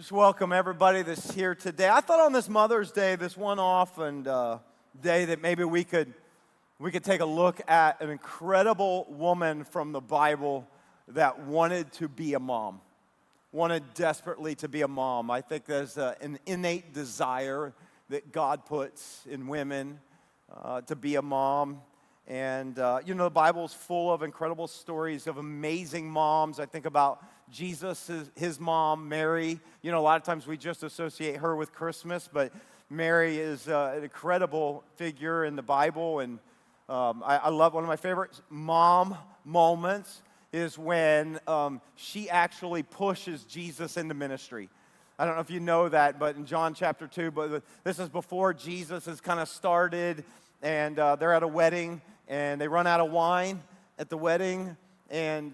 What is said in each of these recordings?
Just welcome everybody that's here today. I thought on this Mother's Day, this one-off and day, that maybe we could take a look at an incredible woman from the Bible that wanted to be a mom, wanted desperately to be a mom. I think there's an innate desire that God puts in women to be a mom. And, the Bible's full of incredible stories of amazing moms. I think about Jesus, his mom, Mary. A lot of times we just associate her with Christmas, but Mary is an incredible figure in the Bible. And I love one of my favorite mom moments is when she actually pushes Jesus into ministry. I don't know if you know that, but in John chapter 2, but this is before Jesus has kind of started, and they're at a wedding, and they run out of wine at the wedding. And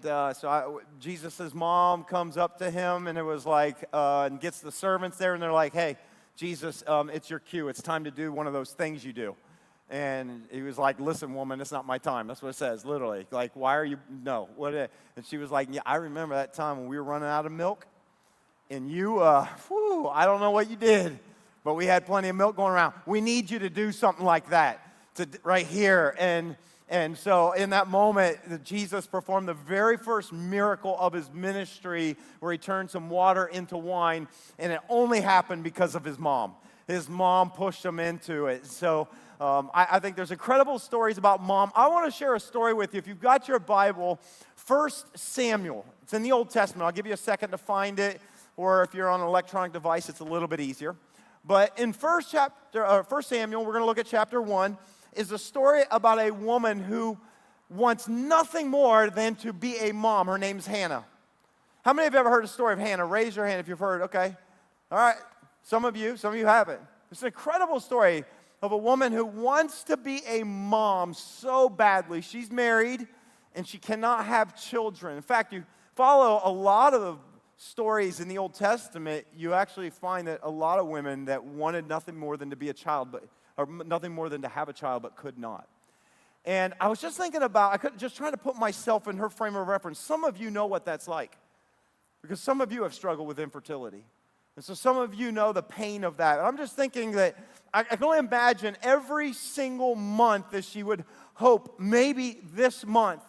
Jesus' mom comes up to him, and it was like, and gets the servants there, and they're like, hey, Jesus, it's your cue. It's time to do one of those things you do. And he was like, listen, woman, it's not my time. That's what it says, literally. Like, why are you, no. What? And she was like, yeah, I remember that time when we were running out of milk, and you, I don't know what you did, but we had plenty of milk going around. We need you to do something like that right here. And so in that moment, Jesus performed the very first miracle of his ministry where he turned some water into wine, and it only happened because of his mom. His mom pushed him into it. So I think there's incredible stories about mom. I want to share a story with you. If you've got your Bible, 1 Samuel. It's in the Old Testament. I'll give you a second to find it, or if you're on an electronic device, it's a little bit easier. But in 1 Samuel, we're going to look at chapter 1, is a story about a woman who wants nothing more than to be a mom. Her name's Hannah. How many have ever heard the story of Hannah? Raise your hand if you've heard. Okay. All right. Some of you haven't. It's an incredible story of a woman who wants to be a mom so badly. She's married, and she cannot have children. In fact, you follow a lot of the stories in the Old Testament, you actually find that a lot of women that wanted nothing more than to be a child, or nothing more than to have a child, but could not. And I was just thinking about, just trying to put myself in her frame of reference. Some of you know what that's like, because some of you have struggled with infertility. And so some of you know the pain of that. And I'm just thinking that I can only imagine every single month that she would hope maybe this month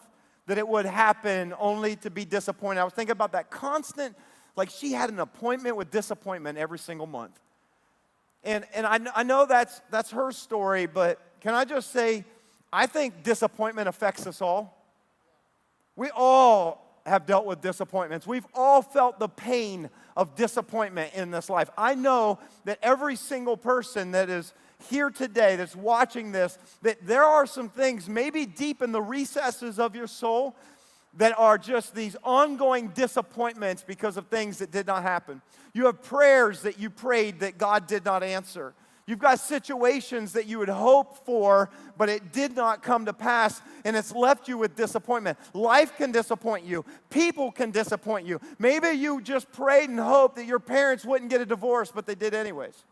that it would happen, only to be disappointed. I was thinking about that constant, like she had an appointment with disappointment every single month. And I know that's her story, but can I just say, I think disappointment affects us all. We all have dealt with disappointments. We've all felt the pain of disappointment in this life. I know that every single person that is here today that's watching this, that there are some things maybe deep in the recesses of your soul that are just these ongoing disappointments because of things that did not happen. You have prayers that you prayed that God did not answer. You've got situations that you would hope for, but it did not come to pass, and it's left you with disappointment. Life can disappoint you. People can disappoint you. Maybe you just prayed and hoped that your parents wouldn't get a divorce, but they did anyways.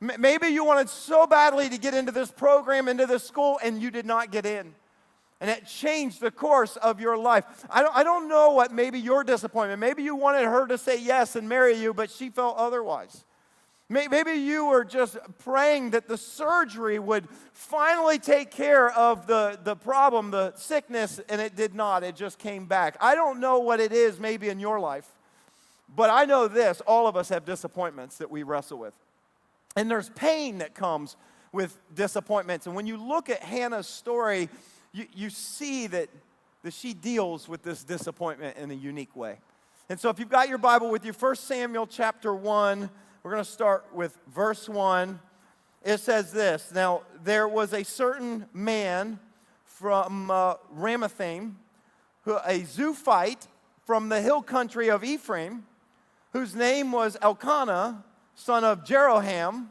Maybe you wanted so badly to get into this program, into this school, and you did not get in. And it changed the course of your life. I don't know what maybe your disappointment. Maybe you wanted her to say yes and marry you, but she felt otherwise. Maybe you were just praying that the surgery would finally take care of the problem, the sickness, and it did not. It just came back. I don't know what it is maybe in your life, but I know this. All of us have disappointments that we wrestle with. And there's pain that comes with disappointments. And when you look at Hannah's story, you see that she deals with this disappointment in a unique way. And so if you've got your Bible with you, 1 Samuel chapter 1, we're going to start with verse 1. It says this: Now there was a certain man from Ramathaim, a Zophite from the hill country of Ephraim, whose name was Elkanah, son of Jeroham,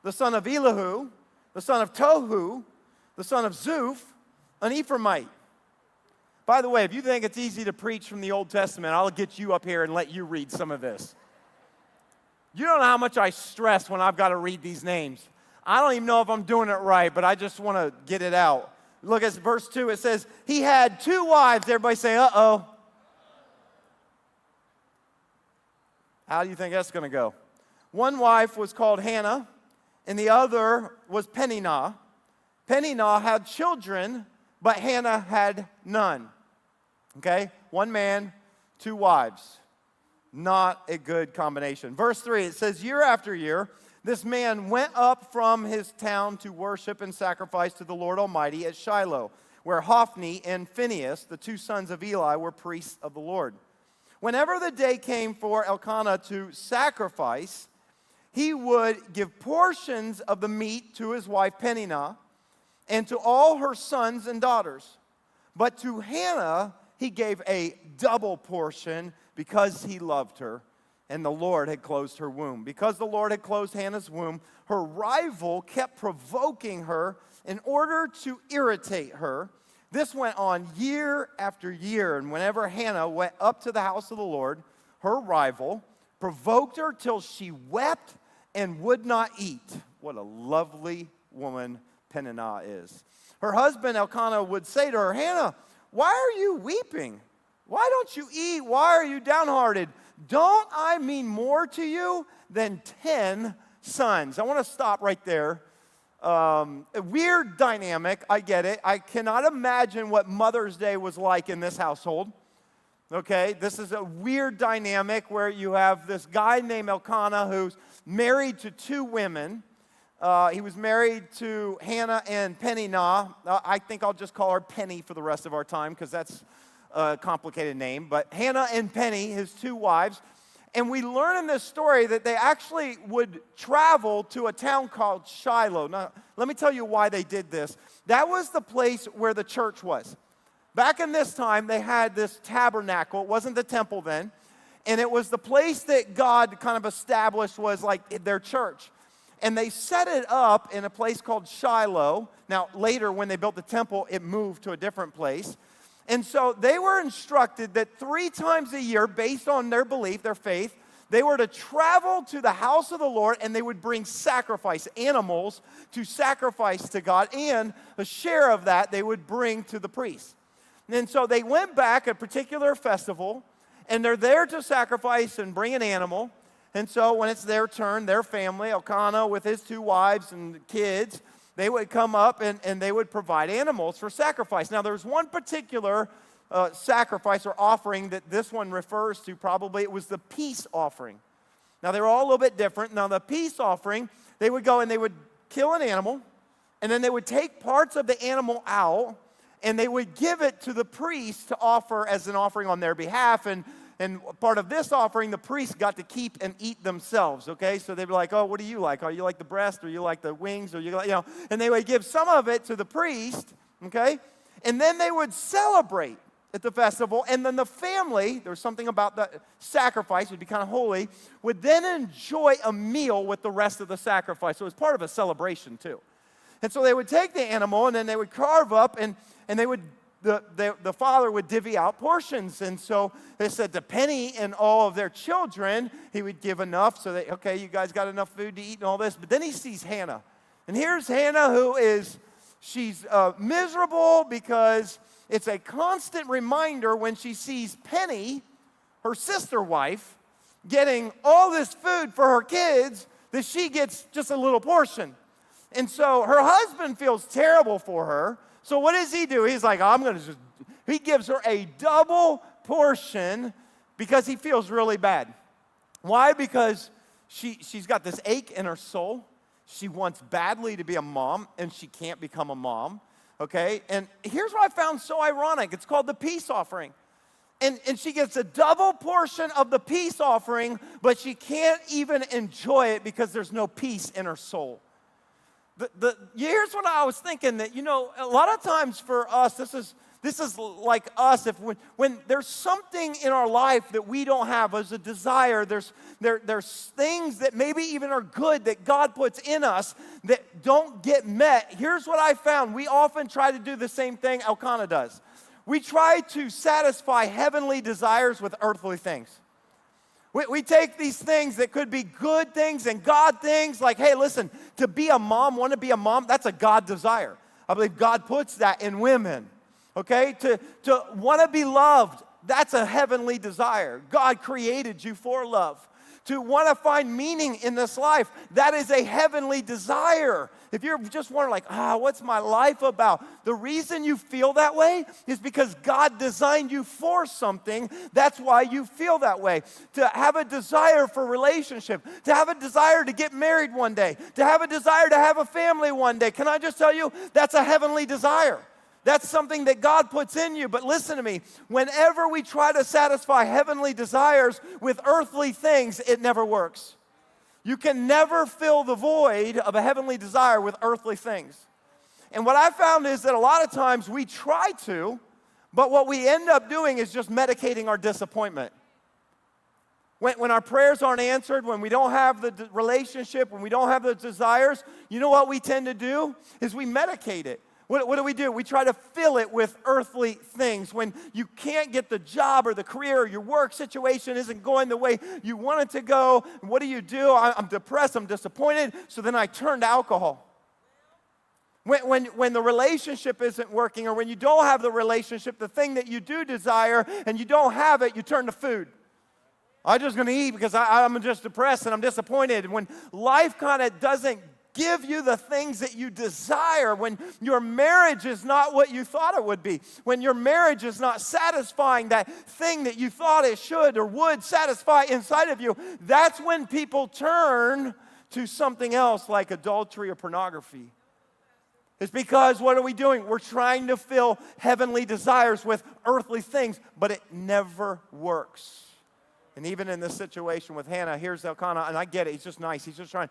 the son of Elihu, the son of Tohu, the son of Zuph, an Ephraimite. By the way, if you think it's easy to preach from the Old Testament, I'll get you up here and let you read some of this. You don't know how much I stress when I've got to read these names. I don't even know if I'm doing it right, but I just want to get it out. Look at verse 2. It says, he had 2 wives. Everybody say, uh-oh. How do you think that's going to go? One wife was called Hannah, and the other was Peninnah. Peninnah had children, but Hannah had none. Okay? One man, two wives. Not a good combination. Verse 3, it says, year after year, this man went up from his town to worship and sacrifice to the Lord Almighty at Shiloh, where Hophni and Phinehas, the two sons of Eli, were priests of the Lord. Whenever the day came for Elkanah to sacrifice, he would give portions of the meat to his wife Peninnah and to all her sons and daughters. But to Hannah he gave a double portion because he loved her, and the Lord had closed her womb. Because the Lord had closed Hannah's womb, her rival kept provoking her in order to irritate her. This went on year after year, and whenever Hannah went up to the house of the Lord, her rival provoked her till she wept and would not eat. What a lovely woman Peninnah is. Her husband Elkanah would say to her, Hannah, why are you weeping? Why don't you eat? Why are you downhearted? Don't I mean more to you than 10 sons? I want to stop right there. A weird dynamic, I get it. I cannot imagine what Mother's Day was like in this household. Okay, this is a weird dynamic where you have this guy named Elkanah who's married to two women. He was married to Hannah and Peninnah. I think I'll just call her Penny for the rest of our time because that's a complicated name. But Hannah and Penny, his two wives. And we learn in this story that they actually would travel to a town called Shiloh. Now, let me tell you why they did this. That was the place where the church was. Back in this time, they had this tabernacle. It wasn't the temple then. And it was the place that God kind of established was like their church. And they set it up in a place called Shiloh. Now, later when they built the temple, it moved to a different place. And so they were instructed that 3 times a year, based on their belief, their faith, they were to travel to the house of the Lord and they would bring sacrifice, animals to sacrifice to God, and a share of that they would bring to the priest. And so they went back at a particular festival, and they're there to sacrifice and bring an animal. And so when it's their turn, their family, Elkanah with his 2 wives and kids, they would come up and they would provide animals for sacrifice. Now, there's one particular sacrifice or offering that this one refers to probably. It was the peace offering. Now, they were all a little bit different. Now, the peace offering, they would go and they would kill an animal, and then they would take parts of the animal out, and they would give it to the priest to offer as an offering on their behalf. And part of this offering, the priests got to keep and eat themselves, okay? So they'd be like, oh, what do you like? Oh, you like the breast, or you like the wings, or you like, and they would give some of it to the priest, okay? And then they would celebrate at the festival, and then the family, there's something about the sacrifice, would be kind of holy, would then enjoy a meal with the rest of the sacrifice. So it was part of a celebration, too. And so they would take the animal, and then they would carve up, and they would the father would divvy out portions. And so they said to Penny and all of their children, he would give enough so that, okay, you guys got enough food to eat and all this. But then he sees Hannah. And here's Hannah she's miserable because it's a constant reminder when she sees Penny, her sister wife, getting all this food for her kids that she gets just a little portion. And so her husband feels terrible for her. So what does he do? He's like, he gives her a double portion because he feels really bad. Why? Because she's got this ache in her soul. She wants badly to be a mom, and she can't become a mom, okay? And here's what I found so ironic. It's called the peace offering. And she gets a double portion of the peace offering, but she can't even enjoy it because there's no peace in her soul. Here's what I was thinking, that, a lot of times for us, this is like us. When there's something in our life that we don't have as a desire, there's things that maybe even are good that God puts in us that don't get met. Here's what I found. We often try to do the same thing Elkanah does. We try to satisfy heavenly desires with earthly things. We take these things that could be good things and God things, like, hey, listen, to be a mom, want to be a mom, that's a God desire. I believe God puts that in women, okay? To want to be loved, that's a heavenly desire. God created you for love. to want to find meaning in this life. That is a heavenly desire. If you're just wondering what's my life about? The reason you feel that way is because God designed you for something. That's why you feel that way. To have a desire for relationship, to have a desire to get married one day, to have a desire to have a family one day. Can I just tell you, that's a heavenly desire. That's something that God puts in you. But listen to me, whenever we try to satisfy heavenly desires with earthly things, it never works. You can never fill the void of a heavenly desire with earthly things. And what I found is that a lot of times we try to, but what we end up doing is just medicating our disappointment. When our prayers aren't answered, when we don't have the relationship, when we don't have the desires, you know what we tend to do? Is we medicate it. What do? We try to fill it with earthly things. When you can't get the job or the career or your work situation isn't going the way you want it to go, what do? I'm depressed, I'm disappointed, so then I turn to alcohol. When the relationship isn't working or when you don't have the relationship, the thing that you do desire and you don't have it, you turn to food. I'm just going to eat because I'm just depressed and I'm disappointed. And when life kind of doesn't give you the things that you desire, when your marriage is not what you thought it would be, when your marriage is not satisfying that thing that you thought it should or would satisfy inside of you, that's when people turn to something else like adultery or pornography. It's because what are we doing? We're trying to fill heavenly desires with earthly things, but it never works. And even in this situation with Hannah, here's Elkanah, and I get it. He's just nice. He's just trying.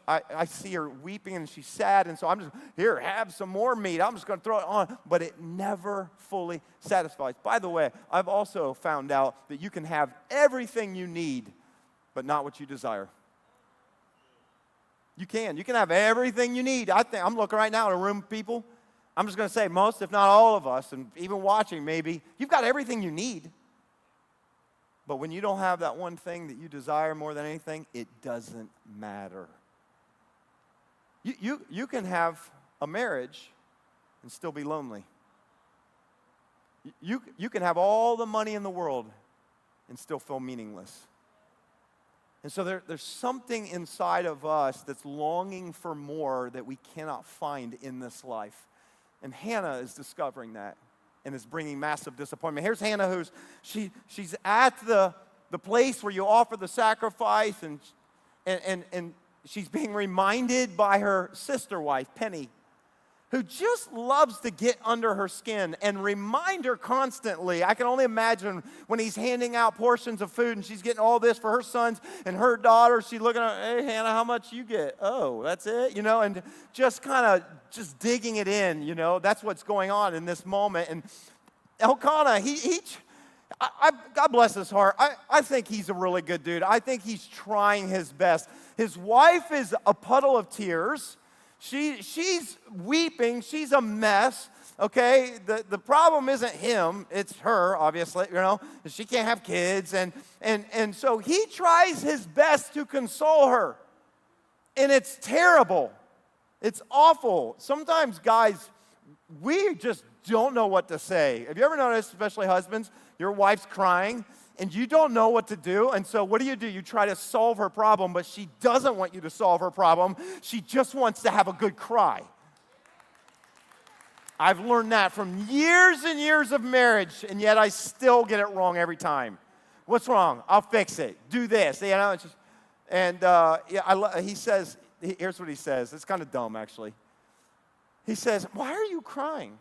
I see her weeping, and she's sad, and so I'm just, here, have some more meat. I'm just going to throw it on. But it never fully satisfies. By the way, I've also found out that you can have everything you need, but not what you desire. You can. You can have everything you need. I'm looking right now in a room of people. I'm just going to say most, if not all of us, and even watching maybe, you've got everything you need. But when you don't have that one thing that you desire more than anything, it doesn't matter. You can have a marriage and still be lonely. You can have all the money in the world and still feel meaningless. And so there's something inside of us that's longing for more that we cannot find in this life. And Hannah is discovering that and is bringing massive disappointment. Here's Hannah, she's at the place where you offer the sacrifice, and she's being reminded by her sister wife, Penny, who just loves to get under her skin and remind her constantly. I can only imagine when he's handing out portions of food and she's getting all this for her sons and her daughter. She's looking at, hey, Hannah, how much you get? Oh, that's it? And just kind of just digging it in, That's what's going on in this moment. And Elkanah, God bless his heart. I think he's a really good dude. I think he's trying his best. His wife is a puddle of tears. She's weeping. She's a mess, okay? The problem isn't him. It's her, obviously, She can't have kids. And so he tries his best to console her. And it's terrible. It's awful. Sometimes, guys, we just don't know what to say. Have you ever noticed, especially husbands, your wife's crying, and you don't know what to do, and so what do? You try to solve her problem, but she doesn't want you to solve her problem. She just wants to have a good cry. I've learned that from years and years of marriage, and yet I still get it wrong every time. What's wrong? I'll fix it. Do this. It's just, he says, here's what he says. It's kind of dumb, actually. He says, why are you crying?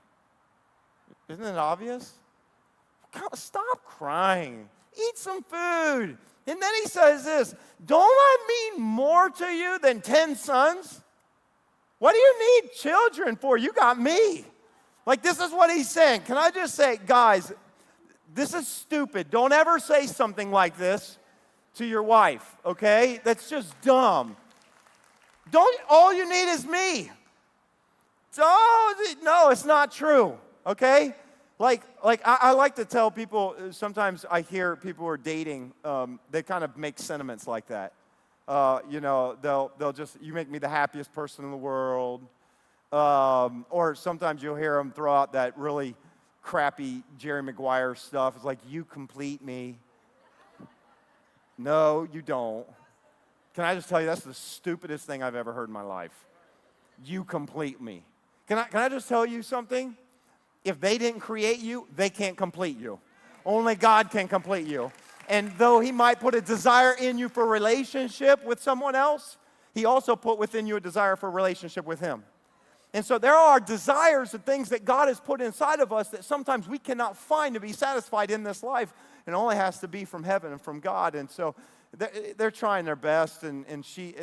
Isn't it obvious? Stop crying. Eat some food. And then he says this, don't I mean more to you than 10 sons? What do you need children for? You got me. This is what he's saying. Can I just say, guys, this is stupid. Don't ever say something like this to your wife, okay? That's just dumb. All you need is me. No, it's not true, okay? I like to tell people, sometimes I hear people who are dating, they kind of make sentiments like that. They'll just, you make me the happiest person in the world. Or sometimes you'll hear them throw out that really crappy Jerry Maguire stuff. It's like, you complete me. No, you don't. Can I just tell you, that's the stupidest thing I've ever heard in my life. You complete me. Can I just tell you something? If they didn't create you, they can't complete you. Only God can complete you. And though he might put a desire in you for relationship with someone else, he also put within you a desire for a relationship with him. And so there are desires and things that God has put inside of us that sometimes we cannot find to be satisfied in this life. It only has to be from heaven and from God. And so they're trying their best, and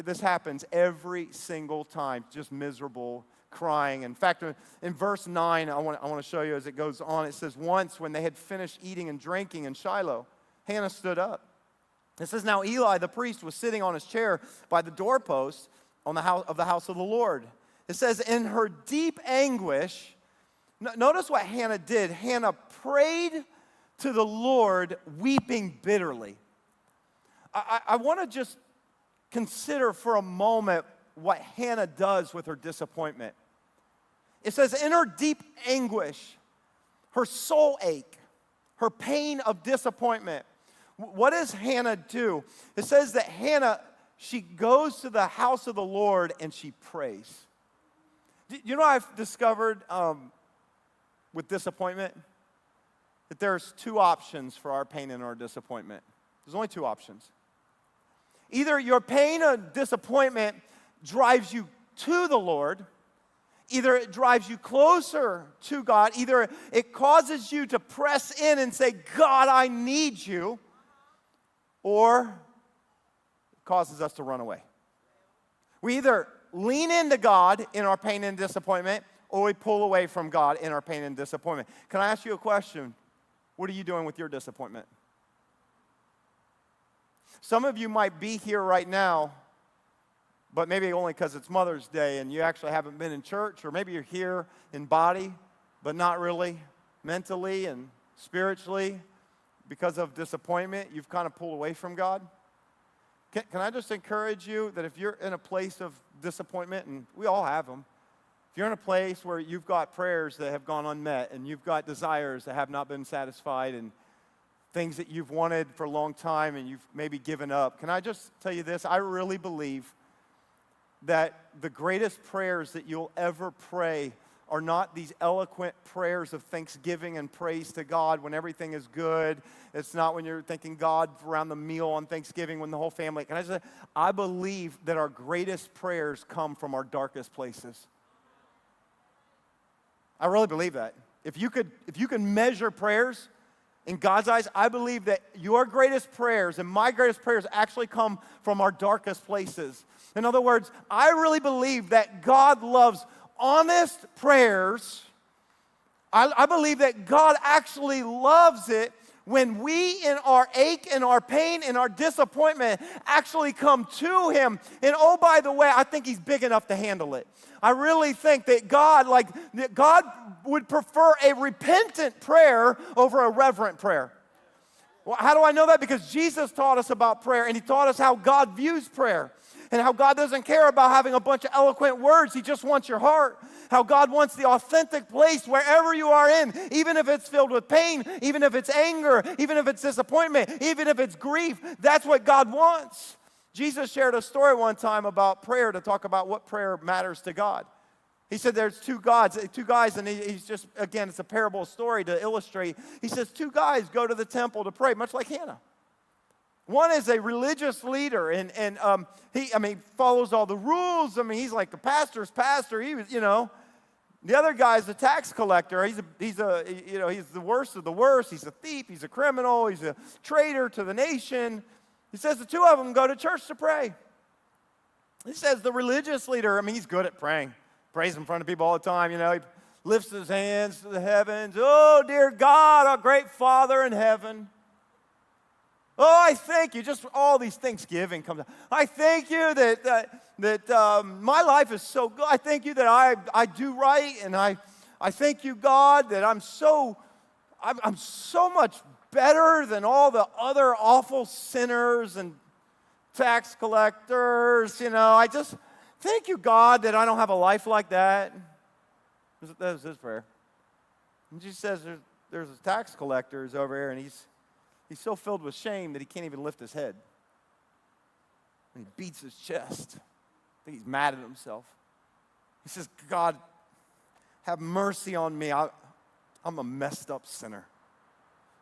this happens every single time, just miserable, crying. In fact, in verse 9, I want to show you as it goes on, it says, once when they had finished eating and drinking in Shiloh, Hannah stood up. It says, now Eli the priest was sitting on his chair by the doorpost of the house of the Lord. It says, in her deep anguish, notice what Hannah did. Hannah prayed to the Lord, weeping bitterly. I want to just consider for a moment what Hannah does with her disappointment. It says, in her deep anguish, her soul ache, her pain of disappointment. What does Hannah do? It says that Hannah, she goes to the house of the Lord and she prays. You know what I've discovered with disappointment? That there's two options for our pain and our disappointment. There's only two options. Either your pain or disappointment drives you to the Lord, either it drives you closer to God, either it causes you to press in and say, God, I need you, or it causes us to run away. We either lean into God in our pain and disappointment, or we pull away from God in our pain and disappointment. Can I ask you a question? What are you doing with your disappointment? Some of you might be here right now, but maybe only because it's Mother's Day and you actually haven't been in church, or maybe you're here in body, but not really mentally and spiritually because of disappointment. You've kind of pulled away from God. Can I just encourage you that if you're in a place of disappointment, and we all have them, if you're in a place where you've got prayers that have gone unmet and you've got desires that have not been satisfied and things that you've wanted for a long time and you've maybe given up, can I just tell you this? I really believe that the greatest prayers that you'll ever pray are not these eloquent prayers of thanksgiving and praise to God when everything is good. It's not when you're thanking God around the meal on Thanksgiving when the whole family. Can I say, I believe that our greatest prayers come from our darkest places. I really believe that. If you could measure prayers in God's eyes, I believe that your greatest prayers and my greatest prayers actually come from our darkest places. In other words, I really believe that God loves honest prayers. I believe that God actually loves it when we, in our ache, in our pain, in our disappointment, actually come to Him. And oh, by the way, I think He's big enough to handle it. I really think that God would prefer a repentant prayer over a reverent prayer. Well, how do I know that? Because Jesus taught us about prayer, and He taught us how God views prayer. And how God doesn't care about having a bunch of eloquent words. He just wants your heart. How God wants the authentic place wherever you are in, even if it's filled with pain, even if it's anger, even if it's disappointment, even if it's grief. That's what God wants. Jesus shared a story one time about prayer to talk about what prayer matters to God. He said there's two guys, and he's just, again, it's a parable story to illustrate. He says two guys go to the temple to pray, much like Hannah. One is a religious leader, and he follows all the rules. He's like the pastor's pastor. He was, The other guy is a tax collector. He's the worst of the worst. He's a thief. He's a criminal. He's a traitor to the nation. He says the two of them go to church to pray. He says the religious leader, he's good at praying. Prays in front of people all the time. He lifts his hands to the heavens. Oh, dear God, our great Father in heaven. Oh, I thank you. Just all these Thanksgiving comes out. I thank you that my life is so good. I thank you that I do right, and I thank you, God, that I'm so much better than all the other awful sinners and tax collectors. I just thank you, God, that I don't have a life like that. That was his prayer. And Jesus says there's a tax collector who's over here, and he's so filled with shame that he can't even lift his head. And he beats his chest. I think he's mad at himself. He says, God, have mercy on me. I'm a messed up sinner.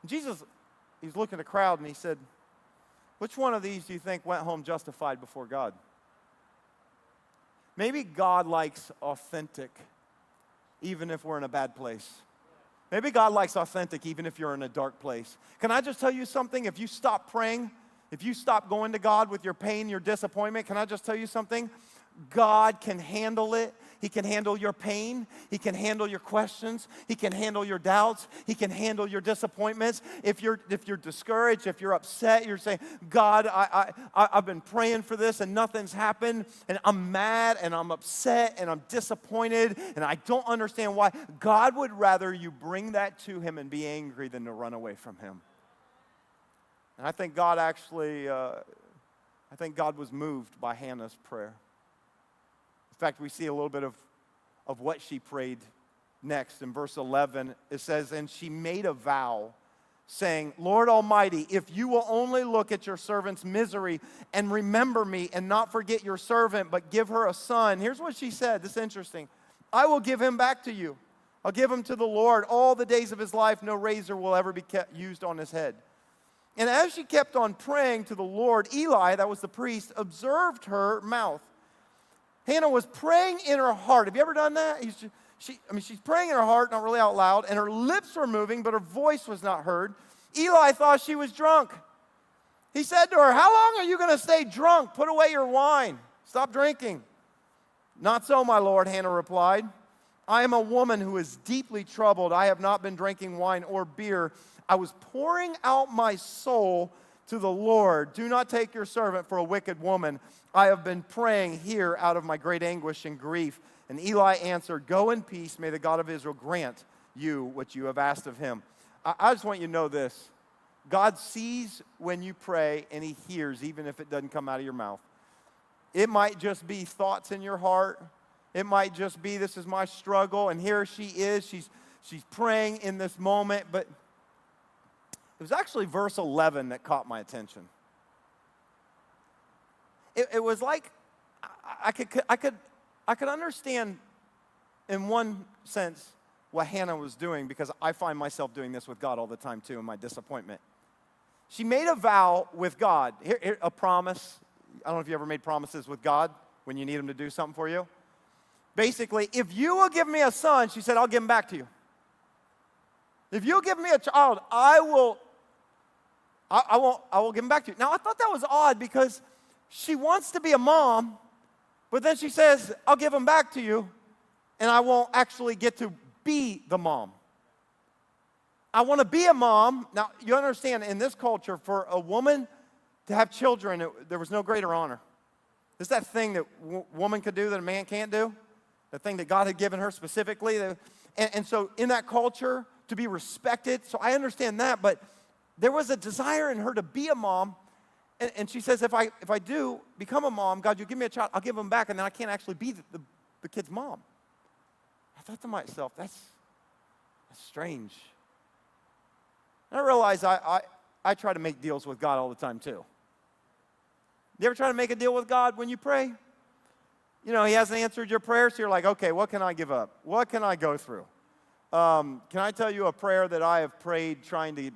And Jesus, he's looking at the crowd and he said, which one of these do you think went home justified before God? Maybe God likes authentic, even if we're in a bad place. Maybe God likes authentic, even if you're in a dark place. Can I just tell you something? If you stop praying, if you stop going to God with your pain, your disappointment, can I just tell you something? God can handle it. He can handle your pain. He can handle your questions. He can handle your doubts. He can handle your disappointments. If you're discouraged, if you're upset, you're saying, God, I've been praying for this and nothing's happened, and I'm mad and I'm upset and I'm disappointed and I don't understand why. God would rather you bring that to him and be angry than to run away from him. And I think God actually, I think God was moved by Hannah's prayer. In fact, we see a little bit of what she prayed next. In verse 11, it says, and she made a vow, saying, Lord Almighty, if you will only look at your servant's misery and remember me and not forget your servant, but give her a son. Here's what she said. This is interesting. I will give him back to you. I'll give him to the Lord. All the days of his life, no razor will ever be used on his head. And as she kept on praying to the Lord, Eli, that was the priest, observed her mouth. Hannah was praying in her heart. Have you ever done that? She's praying in her heart, not really out loud, and her lips were moving, but her voice was not heard. Eli thought she was drunk. He said to her, how long are you going to stay drunk? Put away your wine. Stop drinking. Not so, my Lord, Hannah replied. I am a woman who is deeply troubled. I have not been drinking wine or beer. I was pouring out my soul to the Lord. Do not take your servant for a wicked woman. I have been praying here out of my great anguish and grief. And Eli answered, go in peace. May the God of Israel grant you what you have asked of him. I just want you to know this. God sees when you pray, and he hears even if it doesn't come out of your mouth. It might just be thoughts in your heart. It might just be, this is my struggle, and here she is. She's praying in this moment, but it was actually verse 11 that caught my attention. It was like I could understand in one sense what Hannah was doing, because I find myself doing this with God all the time too in my disappointment. She made a vow with God, a promise. I don't know if you ever made promises with God when you need him to do something for you. Basically, if you will give me a son, she said, I'll give him back to you. If you'll give me a child, I will give him back to you. Now, I thought that was odd because she wants to be a mom, but then she says, I'll give him back to you, and I won't actually get to be the mom. I want to be a mom. Now, you understand, in this culture, for a woman to have children, there was no greater honor. It's that thing that woman could do that a man can't do, the thing that God had given her specifically. And so in that culture, to be respected, so I understand that, but there was a desire in her to be a mom. And she says, if I do become a mom, God, you give me a child, I'll give him back, and then I can't actually be the kid's mom. I thought to myself, that's strange. And I realized I try to make deals with God all the time too. You ever try to make a deal with God when you pray? You know, he hasn't answered your prayer, so you're like, okay, what can I give up? What can I go through? Can I tell you a prayer that I have prayed trying to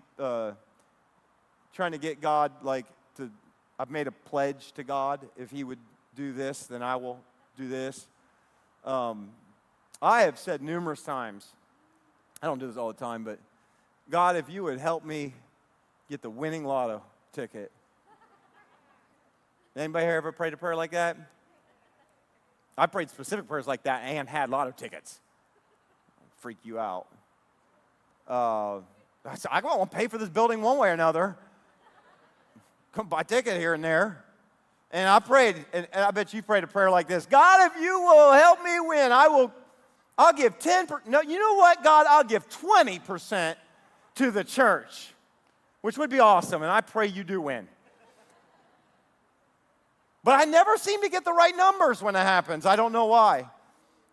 get God, I've made a pledge to God. If he would do this, then I will do this. I have said numerous times, I don't do this all the time, but God, if you would help me get the winning lotto ticket. Anybody here ever prayed a prayer like that? I prayed specific prayers like that and had lotto tickets. Freak you out. I said, I want to pay for this building one way or another. Come buy a ticket here and there. And I prayed, and I bet you prayed a prayer like this. God, if you will help me win, I'll give 10%. No, you know what, God? I'll give 20% to the church, which would be awesome, and I pray you do win. But I never seem to get the right numbers when it happens. I don't know why.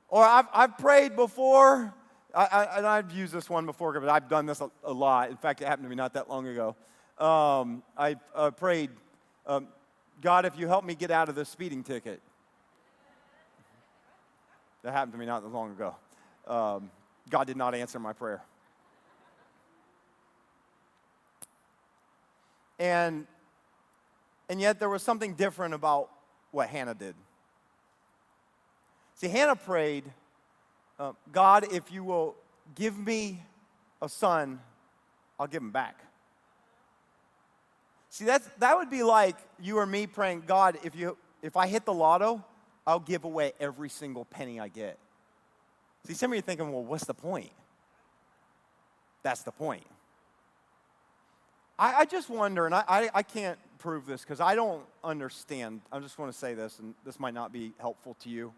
Or I've prayed before, and I've used this one before, but I've done this a lot. In fact, it happened to me not that long ago. I prayed, God, if you help me get out of this speeding ticket. That happened to me not that long ago. God did not answer my prayer. And yet there was something different about what Hannah did. See, Hannah prayed, God, if you will give me a son, I'll give him back. See, that would be like you or me praying, God, if I hit the lotto, I'll give away every single penny I get. See, some of you are thinking, well, what's the point? That's the point. I just wonder, and I can't prove this because I don't understand. I just want to say this, and this might not be helpful to you.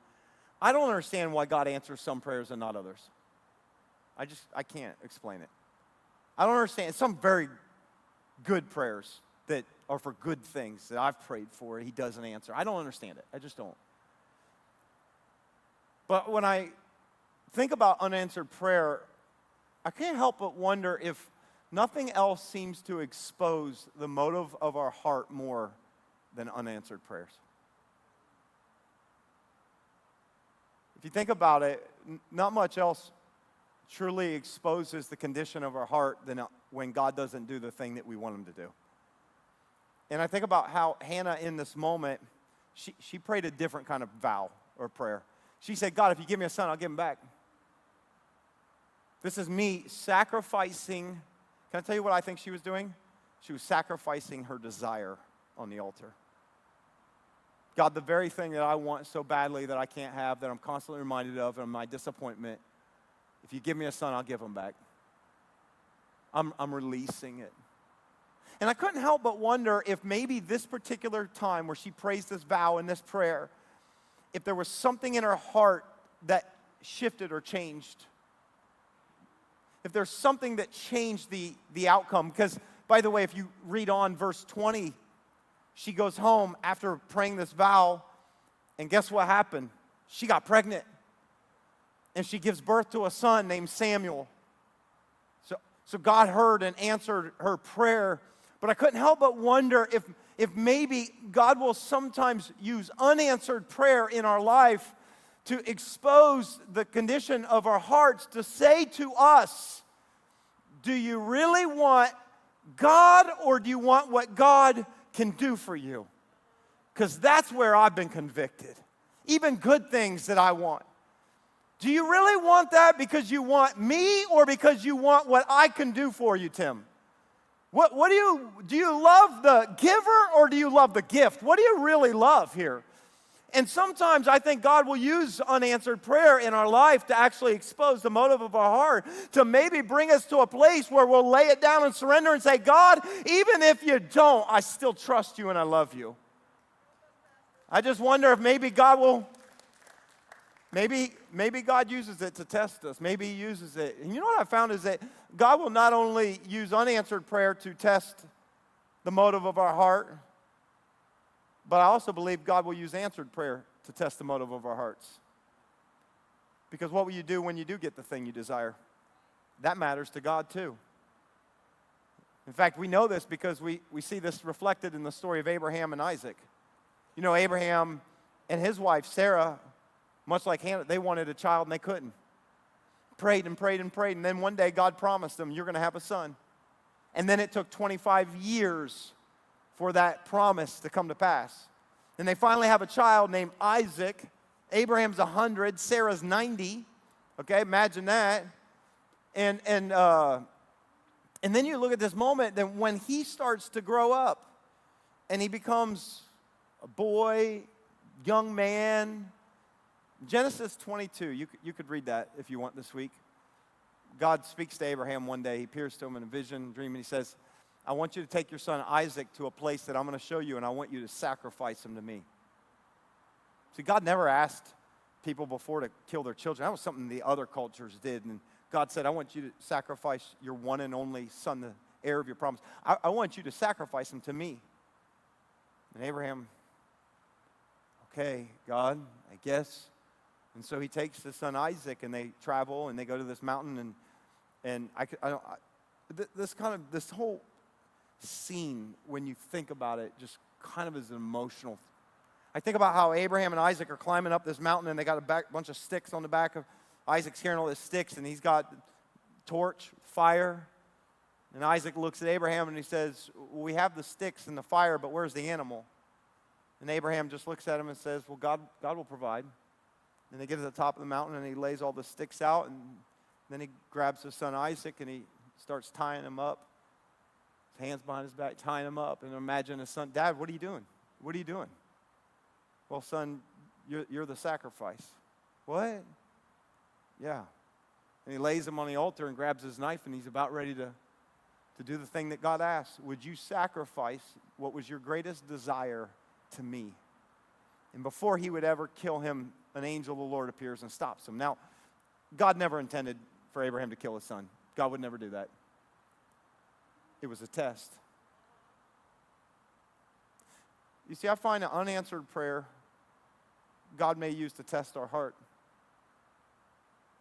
I don't understand why God answers some prayers and not others. I can't explain it. I don't understand. Some very good prayers that are for good things that I've prayed for, he doesn't answer. I don't understand it. I just don't. But when I think about unanswered prayer, I can't help but wonder if nothing else seems to expose the motive of our heart more than unanswered prayers. If you think about it, not much else truly exposes the condition of our heart than when God doesn't do the thing that we want him to do. And I think about how Hannah in this moment, she prayed a different kind of vow or prayer. She said, God, if you give me a son, I'll give him back. This is me sacrificing. Can I tell you what I think she was doing? She was sacrificing her desire on the altar. God, the very thing that I want so badly that I can't have, that I'm constantly reminded of, and my disappointment, if you give me a son, I'll give him back. I'm releasing it. And I couldn't help but wonder if maybe this particular time where she prays this vow and this prayer, if there was something in her heart that shifted or changed. If there's something that changed the outcome. Because, by the way, if you read on verse 20, she goes home after praying this vow, and guess what happened? She got pregnant. And she gives birth to a son named Samuel. So God heard and answered her prayer. But I couldn't help but wonder if maybe God will sometimes use unanswered prayer in our life to expose the condition of our hearts, to say to us, do you really want God, or do you want what God can do for you? Because that's where I've been convicted. Even good things that I want. Do you really want that because you want me, or because you want what I can do for you, Tim? What do you love the giver, or do you love the gift? What do you really love here? And sometimes I think God will use unanswered prayer in our life to actually expose the motive of our heart, to maybe bring us to a place where we'll lay it down and surrender and say, God, even if you don't, I still trust you and I love you. I just wonder if maybe God will, maybe God uses it to test us. Maybe he uses it. And you know what I found is that God will not only use unanswered prayer to test the motive of our heart, but I also believe God will use answered prayer to test the motive of our hearts. Because what will you do when you do get the thing you desire? That matters to God too. In fact, we know this because we see this reflected in the story of Abraham and Isaac. You know, Abraham and his wife, Sarah, much like Hannah, they wanted a child and they couldn't. Prayed and prayed and prayed, and then one day God promised them, you're going to have a son. And then it took 25 years for that promise to come to pass. And they finally have a child named Isaac. Abraham's 100, Sarah's 90. Okay, imagine that. And then you look at this moment that when he starts to grow up and he becomes a boy, young man. Genesis 22, you could read that if you want this week. God speaks to Abraham one day. He appears to him in a vision, dream, and he says, I want you to take your son Isaac to a place that I'm going to show you, and I want you to sacrifice him to me. See, God never asked people before to kill their children. That was something the other cultures did. And God said, I want you to sacrifice your one and only son, the heir of your promise. I want you to sacrifice him to me. And Abraham, okay, God, I guess. And so he takes his son Isaac, and they travel, and they go to this mountain, and this whole scene, when you think about it, just kind of as an emotional. I think about how Abraham and Isaac are climbing up this mountain, and they got a bunch of sticks on the back of Isaac's carrying all his sticks, and he's got torch, fire. And Isaac looks at Abraham and he says, we have the sticks and the fire, but where's the animal? And Abraham just looks at him and says, well, God will provide. And they get to the top of the mountain and he lays all the sticks out, and then he grabs his son Isaac and he starts tying him up. His hands behind his back, tying him up. And imagine his son, Dad, what are you doing? What are you doing? Well, son, you're the sacrifice. What? Yeah. And he lays him on the altar and grabs his knife, and he's about ready to do the thing that God asked. Would you sacrifice what was your greatest desire to me? And before he would ever kill him, an angel of the Lord appears and stops him. Now, God never intended for Abraham to kill his son. God would never do that. It was a test. You see, I find an unanswered prayer God may use to test our heart.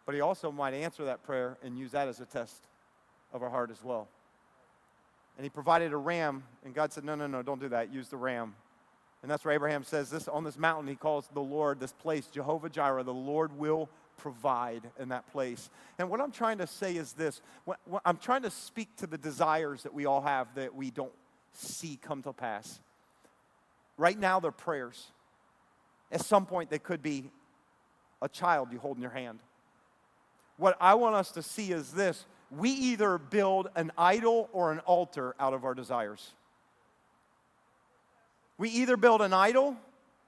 But he also might answer that prayer and use that as a test of our heart as well. And he provided a ram, and God said, no, don't do that. Use the ram. And that's where Abraham says this, on this mountain, he calls the Lord, this place, Jehovah Jireh. The Lord will provide in that place. And what I'm trying to say is this. I'm trying to speak to the desires that we all have that we don't see come to pass. Right now, they're prayers. At some point, they could be a child you hold in your hand. What I want us to see is this. We either build an idol or an altar out of our desires. We either build an idol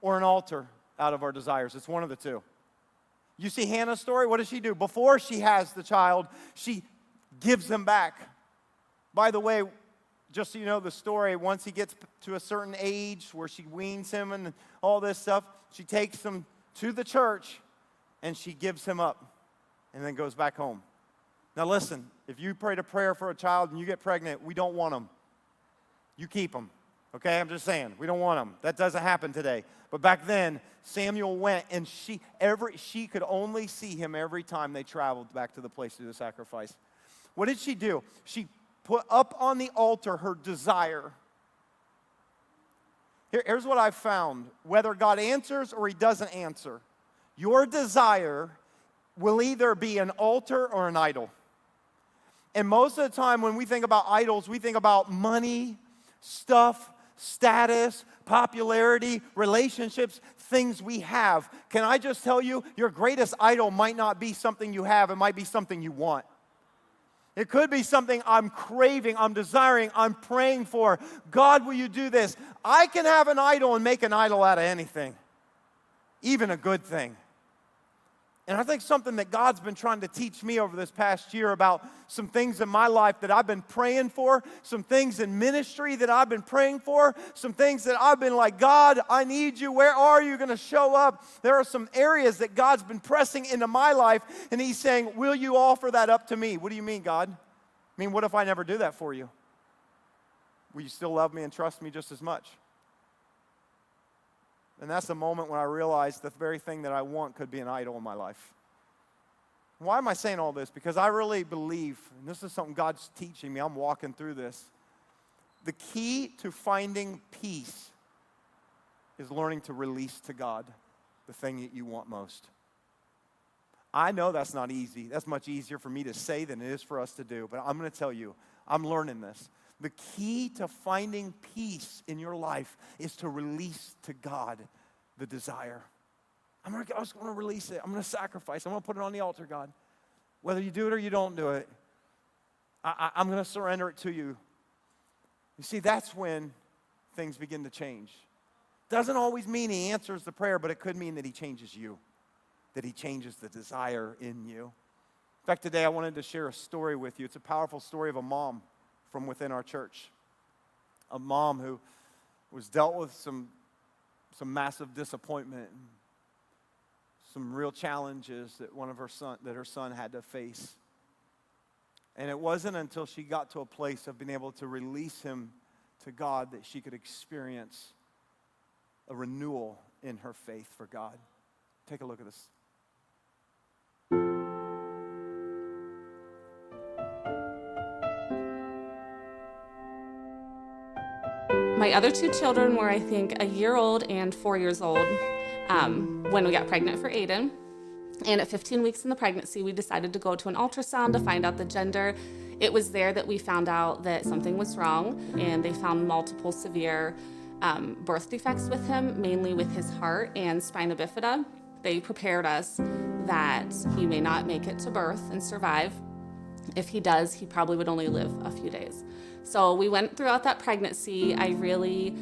or an altar out of our desires. It's one of the two. You see Hannah's story? What does she do? Before she has the child, she gives him back. By the way, just so you know the story, once he gets to a certain age where she weans him and all this stuff, she takes him to the church and she gives him up and then goes back home. Now listen, if you prayed a prayer for a child and you get pregnant, we don't want them. You keep them. Okay, I'm just saying, we don't want them. That doesn't happen today. But back then, Samuel went, and she could only see him every time they traveled back to the place to do the sacrifice. What did she do? She put up on the altar her desire. Here's what I've found. Whether God answers or he doesn't answer, your desire will either be an altar or an idol. And most of the time when we think about idols, we think about money, stuff, status, popularity, relationships, things we have. Can I just tell you, your greatest idol might not be something you have, it might be something you want. It could be something I'm craving, I'm desiring, I'm praying for. God, will you do this? I can have an idol and make an idol out of anything, even a good thing. And I think something that God's been trying to teach me over this past year about some things in my life that I've been praying for, some things in ministry that I've been praying for, some things that I've been like, God, I need you. Where are you going to show up? There are some areas that God's been pressing into my life, and he's saying, will you offer that up to me? What do you mean, God? I mean, what if I never do that for you? Will you still love me and trust me just as much? And that's the moment when I realized the very thing that I want could be an idol in my life. Why am I saying all this? Because I really believe, and this is something God's teaching me, I'm walking through this. The key to finding peace is learning to release to God the thing that you want most. I know that's not easy. That's much easier for me to say than it is for us to do. But I'm going to tell you, I'm learning this. The key to finding peace in your life is to release to God the desire. I'm just going to release it. I'm going to sacrifice. I'm going to put it on the altar, God. Whether you do it or you don't do it, I'm going to surrender it to you. You see, that's when things begin to change. Doesn't always mean he answers the prayer, but it could mean that he changes you, that he changes the desire in you. In fact, today I wanted to share a story with you. It's a powerful story of a mom from within our church. A mom who was dealt with some massive disappointment, and some real challenges that her son had to face. And it wasn't until she got to a place of being able to release him to God that she could experience a renewal in her faith for God. Take a look at this. My other two children were, I think, a year old and 4 years old when we got pregnant for Aiden. And at 15 weeks in the pregnancy, we decided to go to an ultrasound to find out the gender. It was there that we found out that something was wrong, and they found multiple severe birth defects with him, mainly with his heart and spina bifida. They prepared us that he may not make it to birth and survive. If he does, he probably would only live a few days. So we went throughout that pregnancy. I really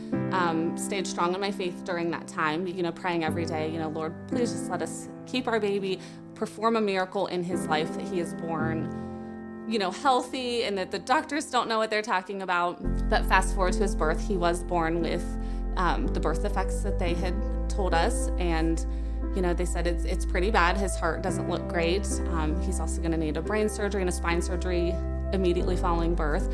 stayed strong in my faith during that time, praying every day, Lord, please just let us keep our baby, perform a miracle in his life that he is born, healthy, and that the doctors don't know what they're talking about. But fast forward to his birth, he was born with the birth defects that they had told us. And they said it's pretty bad. His heart doesn't look great. He's also going to need a brain surgery and a spine surgery immediately following birth.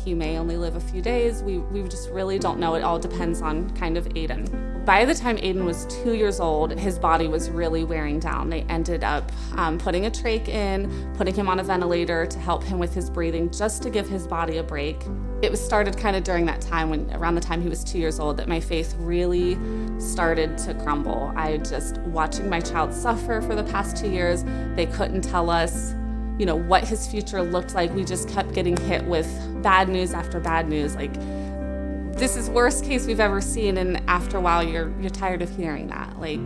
He may only live a few days. We just really don't know. It all depends on kind of Aiden. By the time Aiden was 2 years old, his body was really wearing down. They ended up putting a trach in, putting him on a ventilator to help him with his breathing, just to give his body a break. It was started kind of during that time, around the time he was 2 years old, that my faith really started to crumble. Watching my child suffer for the past 2 years, they couldn't tell us what his future looked like. We just kept getting hit with bad news after bad news. Like, this is worst case we've ever seen. And after a while, you're tired of hearing that. Like,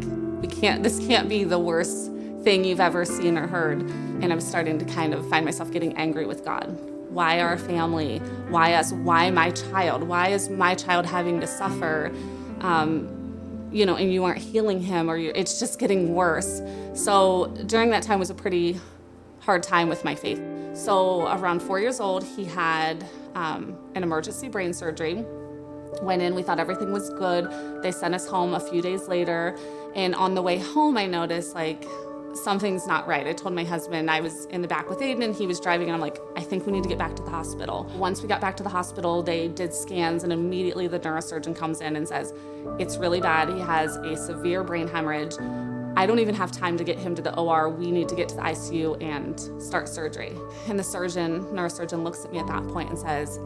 this can't be the worst thing you've ever seen or heard. And I'm starting to kind of find myself getting angry with God. Why our family? Why us? Why my child? Why is my child having to suffer? And you aren't healing him, or it's just getting worse. So during that time was a pretty hard time with my faith. So around 4 years old, he had an emergency brain surgery. Went in, we thought everything was good. They sent us home a few days later. And on the way home, I noticed something's not right. I told my husband, I was in the back with Aiden and he was driving, and I'm like, I think we need to get back to the hospital. Once we got back to the hospital, they did scans, and immediately the neurosurgeon comes in and says, it's really bad. He has a severe brain hemorrhage. I don't even have time to get him to the OR. We need to get to the ICU and start surgery. And the neurosurgeon looks at me at that point and says,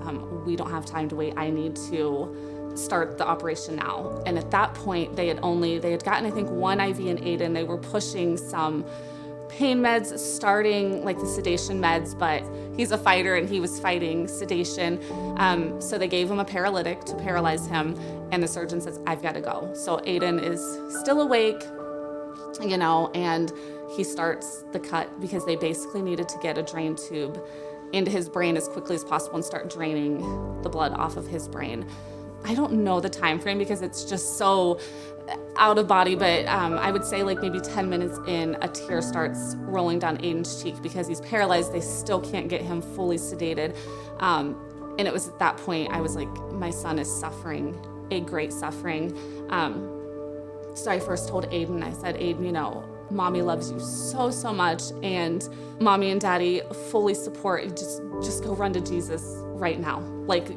we don't have time to wait. I need to start the operation now. And at that point, they had gotten, I think, one IV in Aiden. They were pushing some pain meds, starting the sedation meds, but he's a fighter and he was fighting sedation. So they gave him a paralytic to paralyze him. And the surgeon says, I've got to go. So Aiden is still awake, and he starts the cut because they basically needed to get a drain tube into his brain as quickly as possible and start draining the blood off of his brain. I don't know the time frame because it's just so out of body, but I would say maybe 10 minutes in, a tear starts rolling down Aiden's cheek because he's paralyzed. They still can't get him fully sedated. And it was at that point I was like, my son is suffering, a great suffering. So I first told Aiden, I said, Aiden, Mommy loves you so, so much, and Mommy and Daddy fully support you. Just go run to Jesus right now.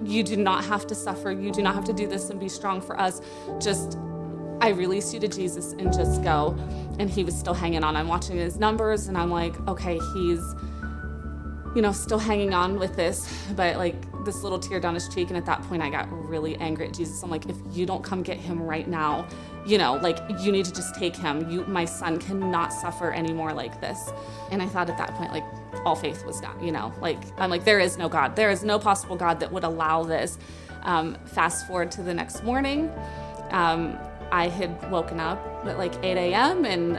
You do not have to suffer. You do not have to do this and be strong for us. I release you to Jesus and just go. And he was still hanging on. I'm watching his numbers and I'm like, okay, he's, still hanging on with this, but this little tear down his cheek. And at that point I got really angry at Jesus. I'm like, if you don't come get him right now, you need to just take him. My son cannot suffer anymore like this. And I thought at that point, all faith was gone, I'm like, there is no God. There is no possible God that would allow this. Fast forward to the next morning. I had woken up at 8 a.m. and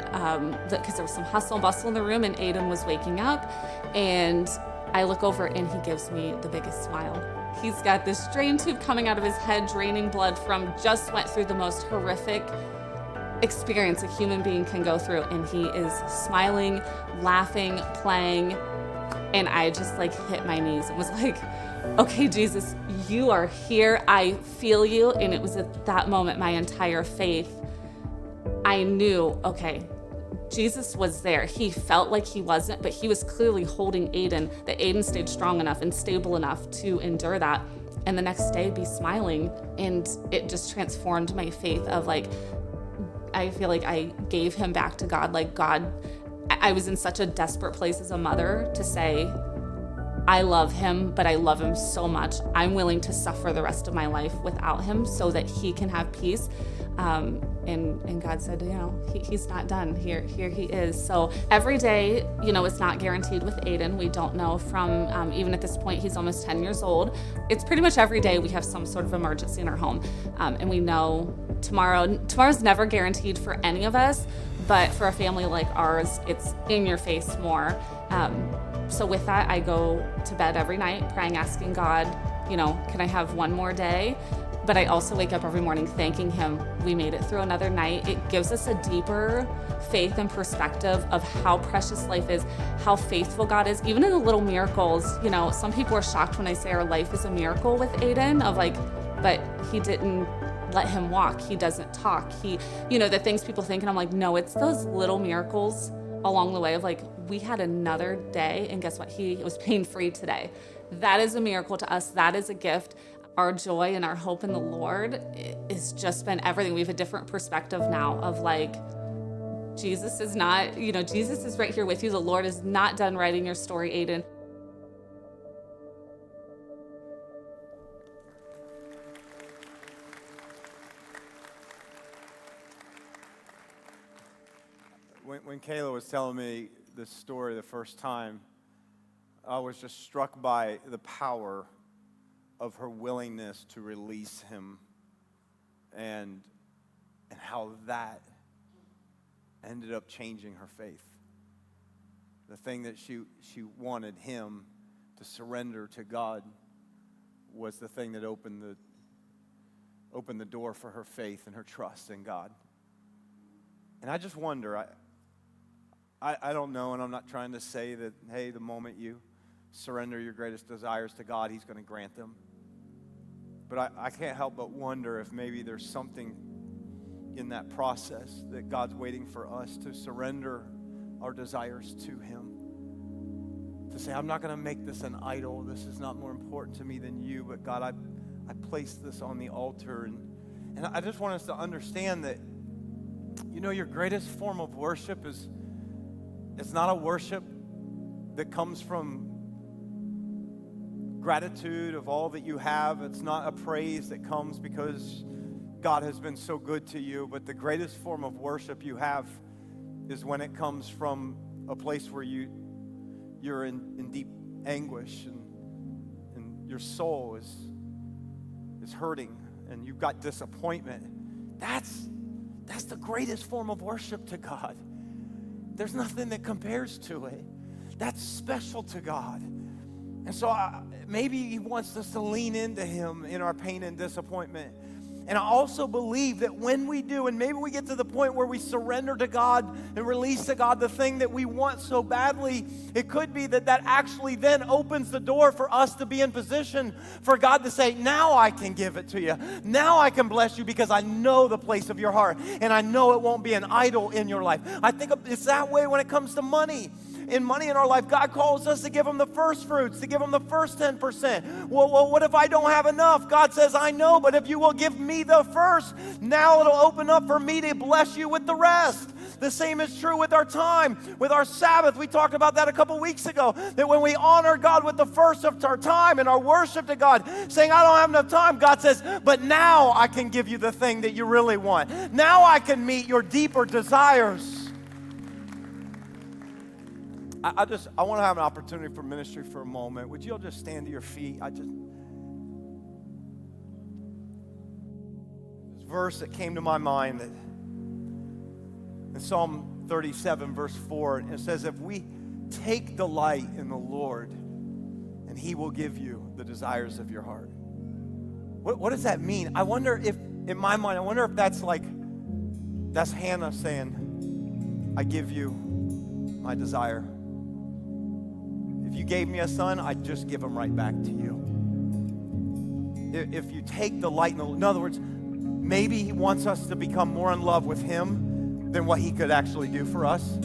because there was some hustle and bustle in the room, and Aiden was waking up, and I look over and he gives me the biggest smile. He's got this drain tube coming out of his head, draining blood just went through the most horrific experience a human being can go through, and he is smiling, laughing, playing, and I just hit my knees and was like, okay, Jesus, you are here. I feel you. And it was at that moment, my entire faith, I knew, okay, Jesus was there. He felt like he wasn't, but he was clearly holding Aiden, that Aiden stayed strong enough and stable enough to endure that. And the next day be smiling. And it just transformed my faith of I feel like I gave him back to God. God, I was in such a desperate place as a mother to say, I love him, but I love him so much. I'm willing to suffer the rest of my life without him so that he can have peace. And God said, he's not done. Here he is. So every day, it's not guaranteed with Aiden. We don't know from, even at this point, he's almost 10 years old. It's pretty much every day we have some sort of emergency in our home. And we know tomorrow's never guaranteed for any of us, but for a family like ours, it's in your face more. So with that, I go to bed every night praying, asking God, can I have one more day? But I also wake up every morning thanking him. We made it through another night. It gives us a deeper faith and perspective of how precious life is, how faithful God is, even in the little miracles. Some people are shocked when I say our life is a miracle with Aiden, but he didn't let him walk. He doesn't talk. The things people think, and I'm like, no, it's those little miracles along the way of we had another day, and guess what? He was pain-free today. That is a miracle to us. That is a gift. Our joy and our hope in the Lord has just been everything. We have a different perspective now of Jesus is not, Jesus is right here with you. The Lord is not done writing your story, Aiden. When Kayla was telling me this story the first time, I was just struck by the power of her willingness to release him and how that ended up changing her faith. The thing that she wanted him to surrender to God was the thing that opened the door for her faith and her trust in God. And I just wonder, I don't know, and I'm not trying to say that, hey, the moment you surrender your greatest desires to God, he's going to grant them. But I can't help but wonder if maybe there's something in that process that God's waiting for us to surrender our desires to him. To say, I'm not going to make this an idol. This is not more important to me than you, but God, I place this on the altar. And I just want us to understand that, your greatest form of worship it's not a worship that comes from gratitude of all that you have. It's not a praise that comes because God has been so good to you. But the greatest form of worship you have is when it comes from a place where you're in deep anguish and your soul is hurting and you've got disappointment. That's the greatest form of worship to God. There's nothing that compares to it. That's special to God. And so maybe he wants us to lean into him in our pain and disappointment. And I also believe that when we do, and maybe we get to the point where we surrender to God and release to God the thing that we want so badly, it could be that actually then opens the door for us to be in position for God to say, now I can give it to you. Now I can bless you because I know the place of your heart. And I know it won't be an idol in your life. I think it's that way when it comes to money. In money in our life, God calls us to give him the first fruits, to give him the first 10%. Well, what if I don't have enough? God says, I know, but if you will give me the first, now it'll open up for me to bless you with the rest. The same is true with our time, with our Sabbath. We talked about that a couple weeks ago, that when we honor God with the first of our time and our worship to God, saying, I don't have enough time, God says, but now I can give you the thing that you really want. Now I can meet your deeper desires. I want to have an opportunity for ministry for a moment. Would you all just stand to your feet? This verse that came to my mind that in Psalm 37, verse 4, it says, if we take delight in the Lord, and he will give you the desires of your heart. What does that mean? I wonder if, in my mind, that's Hannah saying, I give you my desire. If you gave me a son, I'd just give him right back to you. If you take delight in other words, maybe he wants us to become more in love with him than what he could actually do for us.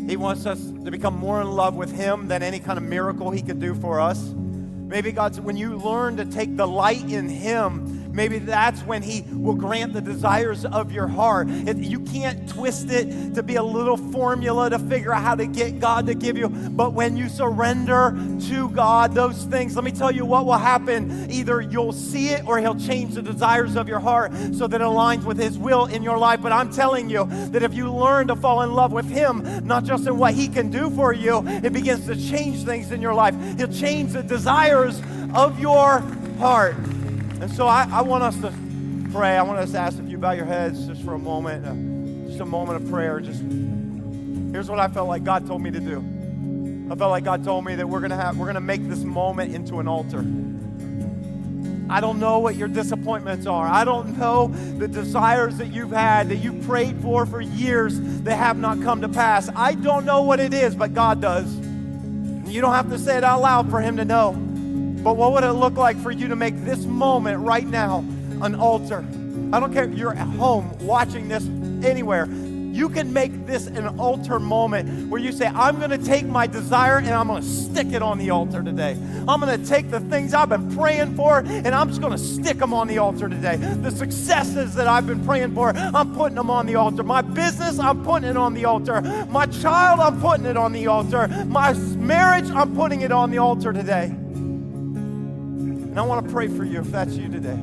He wants us to become more in love with him than any kind of miracle he could do for us. Maybe God's, when you learn to take delight in him, maybe that's when he will grant the desires of your heart. You can't twist it to be a little formula to figure out how to get God to give you. But when you surrender to God, those things, let me tell you what will happen. Either you'll see it or he'll change the desires of your heart so that it aligns with his will in your life. But I'm telling you that if you learn to fall in love with him, not just in what he can do for you, it begins to change things in your life. He'll change the desires of your heart. And so I want us to pray. I want us to ask if you bow your heads just for a moment, just a moment of prayer. Just here's what I felt like God told me to do. I felt like God told me that we're gonna make this moment into an altar. I don't know what your disappointments are. I don't know the desires that you've had, that you prayed for years that have not come to pass. I don't know what it is, but God does. You don't have to say it out loud for him to know. But what would it look like for you to make this moment right now an altar? I don't care if you're at home watching this anywhere. You can make this an altar moment where you say, I'm going to take my desire and I'm going to stick it on the altar today. I'm going to take the things I've been praying for and I'm just going to stick them on the altar today. The successes that I've been praying for, I'm putting them on the altar. My business, I'm putting it on the altar. My child, I'm putting it on the altar. My marriage, I'm putting it on the altar today. And I want to pray for you if that's you today.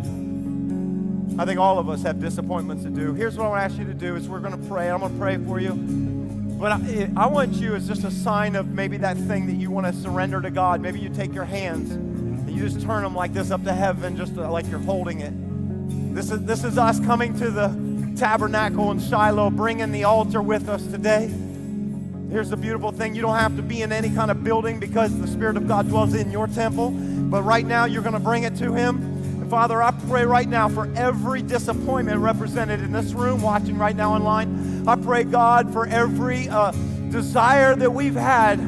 I think all of us have disappointments to do. Here's what I want to ask you to do is we're going to pray. I'm going to pray for you. But I want you as just a sign of maybe that thing that you want to surrender to God. Maybe you take your hands and you just turn them like this up to heaven, just like you're holding it. This is us coming to the tabernacle in Shiloh, bringing the altar with us today. Here's the beautiful thing. You don't have to be in any kind of building because the Spirit of God dwells in your temple. But right now, you're going to bring it to him. Father, I pray right now for every disappointment represented in this room, watching right now online. I pray, God, for every desire that we've had.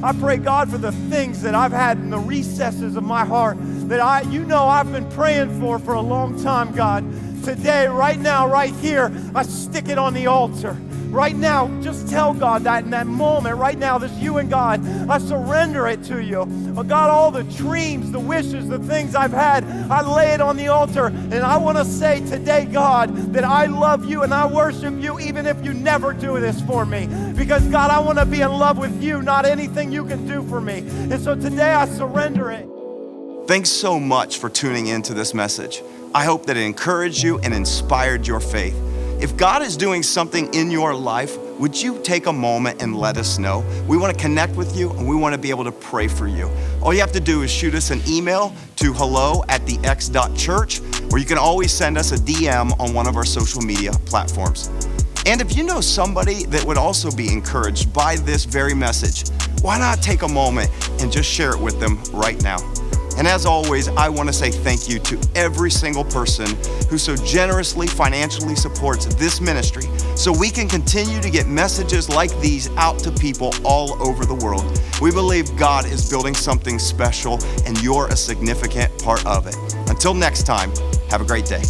I pray, God, for the things that I've had in the recesses of my heart that I've been praying for a long time, God. Today, right now, right here, I stick it on the altar. Right now, just tell God that in that moment, right now, this you and God, I surrender it to you. Oh God, all the dreams, the wishes, the things I've had, I lay it on the altar. And I want to say today, God, that I love you and I worship you even if you never do this for me. Because God, I want to be in love with you, not anything you can do for me. And so today I surrender it. Thanks so much for tuning into this message. I hope that it encouraged you and inspired your faith. If God is doing something in your life, would you take a moment and let us know? We want to connect with you and we want to be able to pray for you. All you have to do is shoot us an email to hello@thex.church, or you can always send us a DM on one of our social media platforms. And if you know somebody that would also be encouraged by this very message, why not take a moment and just share it with them right now? And as always, I want to say thank you to every single person who so generously financially supports this ministry so we can continue to get messages like these out to people all over the world. We believe God is building something special and you're a significant part of it. Until next time, have a great day.